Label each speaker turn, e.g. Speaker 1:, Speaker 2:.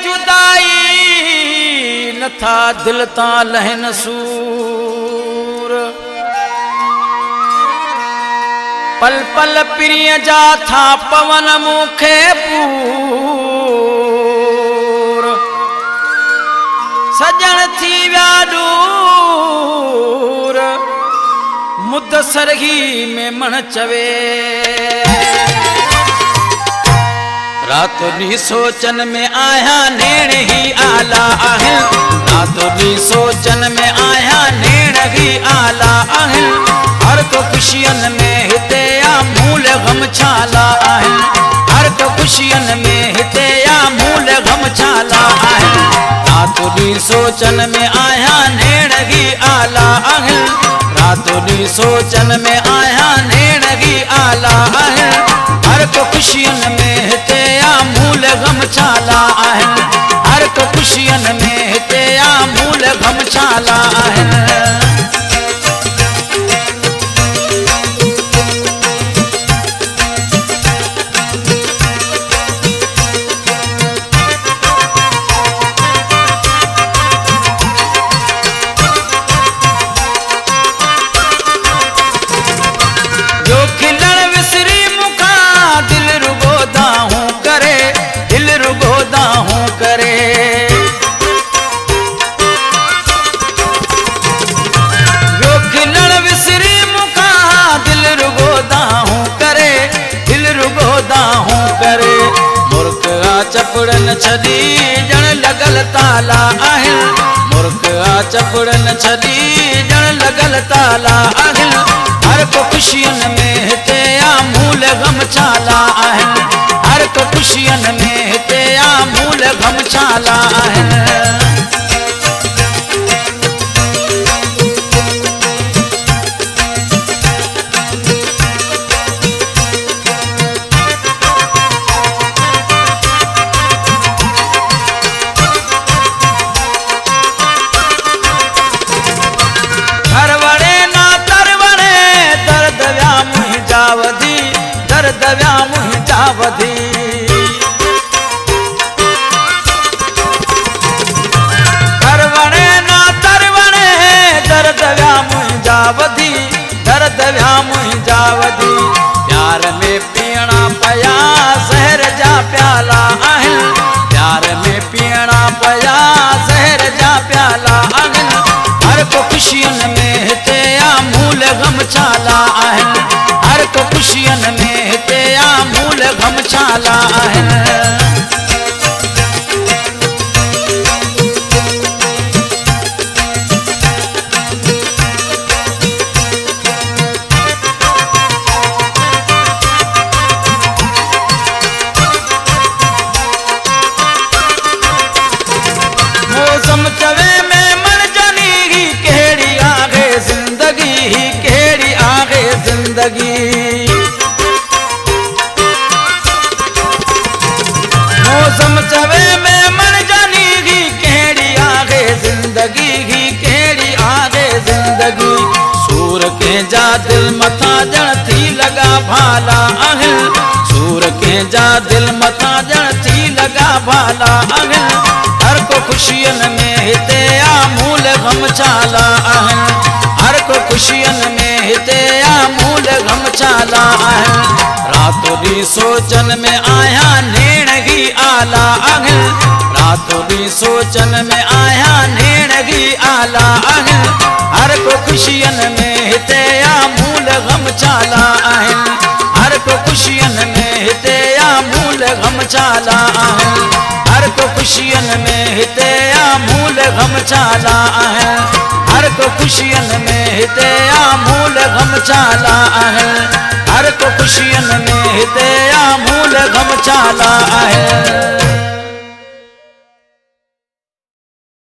Speaker 1: जुदाई नथा दिल ता लहन सूर पल पल प्रिय जा था पवन मुखे पूर सजन थी व्या दूर मुद सरगी में मन चवे रातों दी सोचन में आया नेण ही आला आहिल रातों दी सोचन में आया नेण ही आला आहिल हर को खुशियन में हिते या मूल गम छाला आहिल हर को खुशियन में हिते या मूल गम छाला आहिल रातों दी सोचन में आया नेण ही आला आहिल रातों दी सोचन में आया नेण ही आला आहिल हर को खुशियन में हिते या मूल गम छाला आहिल हर को खुशियन में हिते या मूल गम छाला आहिल चपड़न छदी जण लगल ताला आहिल मुर्ख आ चपड़न छदी जण लगल ताला आहिल हर को खुशियन में हिते या मूल गम छाला आहिल हर को खुशियन में हिते या मूल गम छाला आहिल दव्या मुहिंजा वधी करवणे ना तरवणे दर दव्या मुहिंजा वधी दर दव्या मुहिंजा वधी प्यार में पीणा पया ज़हर जा प्याला आहिल प्यार में पीणा पया ज़हर जा प्याला आहिल हर को खुशियन में हिते या मूल गम छाला आहिल हर को खुशियन में हिते या मूल गम छाला आहिल मौसम चवे में मन जनी केड़ी आगे जिंदगी केड़ी आगे जिंदगी मौसम चवे में मन जानी ही केड़ी आगे जिंदगी ही केड़ी आगे जिंदगी सूर के जा दिल मथा जण थी लगा भाला आहिल सूर के जा दिल मथा जण थी लगा भाला आहिल हर को खुशियन में हिते या मूल गम छाला आहिल हर को खुशियन में हिते या मूल गम छाला आहिल रातों दी सोचन में आया नेण ही आला आहिल रातों दी सोचन में आया नेण ही आला आहिल हर को खुशियन में हिते या मूल गम छाला आहिल हर को खुशियन में हिते या मूल गम छाला आहिल हर को खुशियन में हिते या मूल गम छाला आहिल हर को खुशियन में हिते या मूल गम छाला आहिल हर को खुशियन में हिते या मूल गम छाला आहिल।